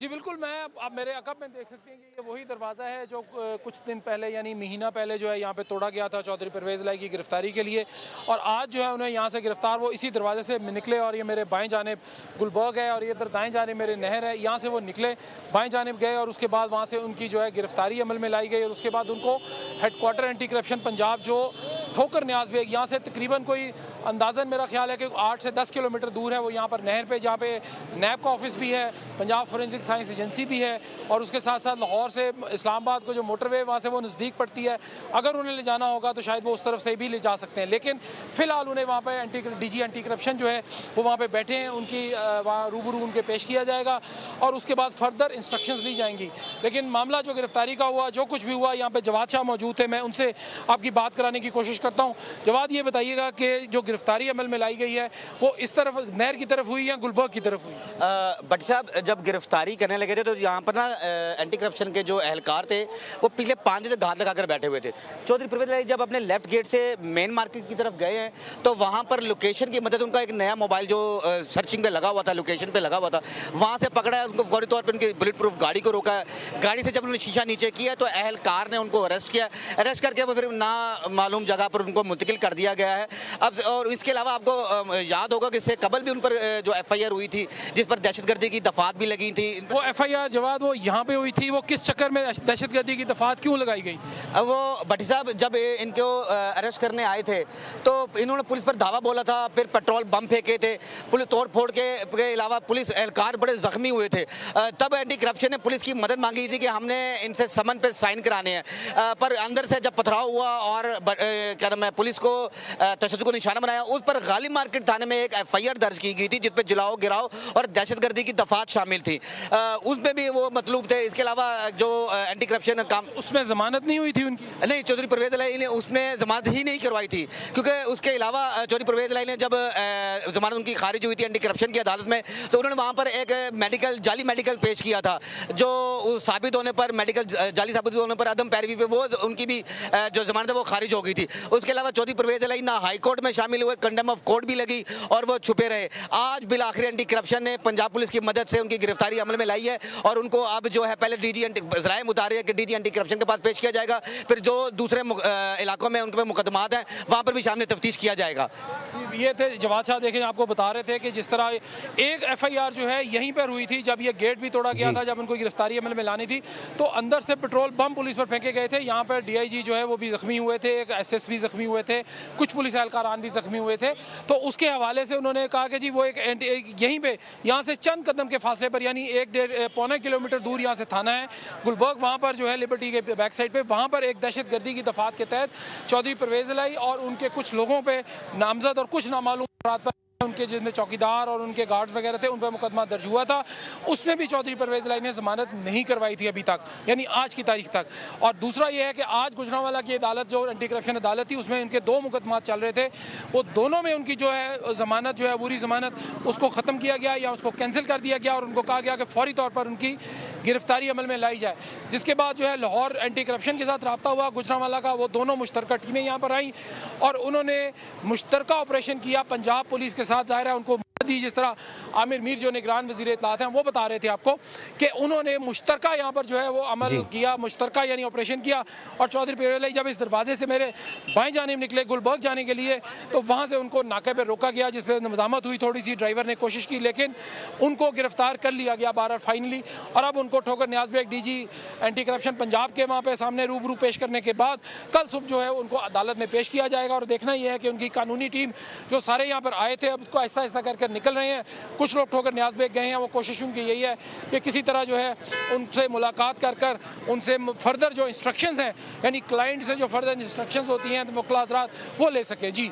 जी बिल्कुल, मैं आप मेरे अक़ब में देख सकते हैं कि ये वही दरवाज़ा है जो कुछ दिन पहले यानी महीना पहले जो है यहाँ पे तोड़ा गया था चौधरी परवेज़ इलाही की गिरफ़्तारी के लिए। और आज जो है उन्हें यहाँ से गिरफ़्तार वो इसी दरवाज़े से निकले और ये मेरे बाएँ जानिब गुलबर्ग है और ये इधर दाएँ जानिब मेरे नहर है, यहाँ से वो निकले, बाएँ जानिब गए और उसके बाद वहाँ से उनकी जो है गिरफ़्तारी अमल में लाई गई और उसके बाद उनको हेडक्वार्टर एंटी करप्शन पंजाब जो ठोकर न्याज़ बेग यहाँ से तकरीबन कोई अंदाज़न मेरा ख़्याल है कि 8 से 10 किलोमीटर दूर है वो यहाँ पर नहर पे, जहाँ पे नैब का ऑफिस भी है, पंजाब फोरेंसिक साइंस एजेंसी भी है और उसके साथ साथ लाहौर से इस्लामाबाद को जो मोटरवे वहाँ से वो नज़दीक पड़ती है। अगर उन्हें ले जाना होगा तो शायद वो उस तरफ से भी ले जा सकते हैं, लेकिन फ़िलहाल उन्हें वहाँ पर डीजी एंटी करप्शन जो है वो वहाँ पर बैठे हैं, उनकी वहाँ रूबरू उनके पेश किया जाएगा और उसके बाद फर्दर इंस्ट्रक्शंस ली जाएंगी। लेकिन मामला जो गिरफ्तारी का हुआ, जो कुछ भी हुआ, यहाँ पे जवाद शाह मौजूद थे, मैं उनसे आपकी बात कराने की कोशिश करता हूँ। जवाद, ये बताइएगा कि जो गिरफ्तारी अमल में लाई गई है वो इस तरफ नहर की तरफ हुई या गुलबर्ग की तरफ हुई? भट्ट साहब जब गिरफ्तारी करने लगे थे तो यहाँ पर ना एंटी करप्शन के जो एहलकार थे वो पिछले 5 दिन से घात लगाकर बैठे हुए थे। चौधरी परवेज़ इलाही जब अपने लेफ्ट गेट से मेन मार्केट की तरफ गए हैं तो वहाँ पर लोकेशन की मदद उनका एक नया मोबाइल जो सर्चिंग पे लगा हुआ था, लोकेशन पे लगा हुआ था, वहाँ से पकड़ा है, उनको फौरी तौर पर उनकी बुलेट प्रूफ गाड़ी को रोका है। गाड़ी से जब उन्होंने शीशा नीचे किया तो एहलकार ने उनको अरेस्ट किया, अरेस्ट करके वो फिर ना मालूम जगह पर उनको मुंतकिल कर दिया गया है। अब और इसके अलावा आपको याद होगा कि इससे कबल भी उन पर जो FIR हुई थी जिस पर दहशतगर्दी की दफात भी लगी थी। वो FIR जवाद वो यहाँ पे हुई थी, वो किस चक्कर में दहशतगर्दी की दफात क्यों लगाई गई? अब वो भट्टी साहब जब इनको अरेस्ट करने आए थे तो इन्होंने पुलिस पर धावा बोला था, फिर पेट्रोल बम फेंके थे, पुलिस तोड़ फोड़ के अलावा पुलिस एहलकार बड़े जख्मी हुए थे। तब एंटी करप्शन ने पुलिस की मदद मांगी थी कि हमने इनसे समन पे साइन कराने हैं, पर अंदर से जब पथराव हुआ और क्या नाम है पुलिस को तशद्दुद को निशाना बनाया, उस पर गालिब मार्केट थाने में एक FIR दर्ज की गई थी जिस पर जलाओ गिराओ और दहशतगर्दी की दफात शामिल थी, उसमें भी वो मतलूब थे। इसके अलावा जो एंटी करप्शन काम, उसमें जमानत नहीं हुई थी उनकी? नहीं, चौधरी परवेज़ इलाही ने उसमें जमानत ही नहीं करवाई थी, क्योंकि उसके अलावा चौधरी परवेज़ इलाही ने जब जमानत उनकी खारिज हुई थी एंटी करप्शन की अदालत में तो उन्होंने वहाँ पर एक जाली मेडिकल पेश किया था, जो साबित होने पर जाली साबित होने पर अदम पैरवी पे वो उनकी भी जो जमानत है वो खारिज हो गई थी। उसके अलावा चौधरी परवेज़ इलाही ना हाई कोर्ट में शामिल हुए, कंडेम ऑफ कोर्ट भी लगी और वो छुपे रहे। आज बिल आखिर एंटी करप्शन ने पंजाब पुलिस की मदद से उनकी गिरफ्तारी अमल में लाई है और उनको अब जो है पहले ज़राए मुतारिक कि डीजी एंटी करप्शन के पास पेश किया जाएगा, फिर जो दूसरे इलाकों में उनके मुकदमात हैं वहाँ पर भी सामने तफ्तीश किया जाएगा। ये थे जवाद साहब, देखें आपको बता रहे थे कि जिस तरह एक FIR जो है यहीं पर हुई थी जब ये गेट भी तोड़ा गया था, जब उनको गिरफ्तारी अमल में लानी थी तो अंदर से पेट्रोल बम पुलिस पर फेंके गए थे। यहाँ पर DIG जो है वो भी जख्मी हुए थे, एक SS भी जख्मी हुए थे, कुछ पुलिस एहलकारान भी जख्मी हुए थे। तो उसके हवाले से उन्होंने कहा कि जी वो एक यहीं पे यहाँ से चंद कदम के फासले पर यानी 1-1.25 किलोमीटर दूर यहाँ से थाना है गुलबर्ग, वहाँ पर जो है लिबर्टी के बैक साइड पे, वहाँ पर एक दहशतगर्दी की दफात के तहत चौधरी परवेज़ इलाही और उनके कुछ लोगों पे नामजद और कुछ नामालूम अपराध पर उनके जिसमें चौकीदार और उनके गार्ड्स वगैरह थे उन पर मुकदमा दर्ज हुआ था। उसमें भी चौधरी परवेज़ इलाही ने जमानत नहीं करवाई थी अभी तक, यानी आज की तारीख तक। और दूसरा ये है कि आज गुजरांवाला की अदालत जो एंटी करप्शन अदालत थी उसमें उनके 2 मुकदमा चल रहे थे, वो दोनों में उनकी जो है जमानत जो है अबूरी जमानत उसको ख़त्म किया गया या उसको कैंसिल कर दिया गया और उनको कहा गया कि फौरी तौर पर उनकी गिरफ्तारी अमल में लाई जाए। जिसके बाद जो है लाहौर एंटी करप्शन के साथ रब्ता हुआ गुजरांवाला का, वो दोनों मुश्तरका टीमें यहाँ पर आई और उन्होंने मुश्तरका ऑपरेशन किया पंजाब पुलिस के साथ। ज़ाहिर है उनको दी, जिस तरह आमिर मीर जो निगरान वज़ीर इत्तलात हैं वो बता रहे थे आपको कि उन्होंने मुश्तरका यहाँ पर जो है वो अमल किया, मुश्तरका यानी ऑपरेशन किया। और चौधरी परवेज़ इलाही जब इस दरवाजे से मेरे बाएं जानिब निकले गुलबर्ग जाने के लिए तो वहाँ से उनको नाके पर रोका गया, जिस पर मज़ामत हुई थोड़ी सी, ड्राइवर ने कोशिश की लेकिन उनको गिरफ्तार कर लिया गया बाहर फाइनली। और अब उनको ठोकर Niaz Baig DG anti corruption Punjab के वहाँ पे सामने रूबरू पेश करने के बाद कल सुबह जो है उनको अदालत में पेश किया जाएगा। और देखना यह है कि उनकी कानूनी टीम जो सारे यहाँ पर आए थे अब उसको आहिस्ता आहिस्ता करके निकल रहे हैं। कुछ लोग ठोकर न्याज़ बेग गए हैं, वो कोशिश उनकी यही है कि किसी तरह जो है उनसे मुलाकात कर उनसे फर्दर जो इंस्ट्रक्शंस हैं यानी क्लाइंट से जो फर्दर इंस्ट्रक्शंस होती हैं तो मुख्तलिफ हज़रात वो ले सके। जी।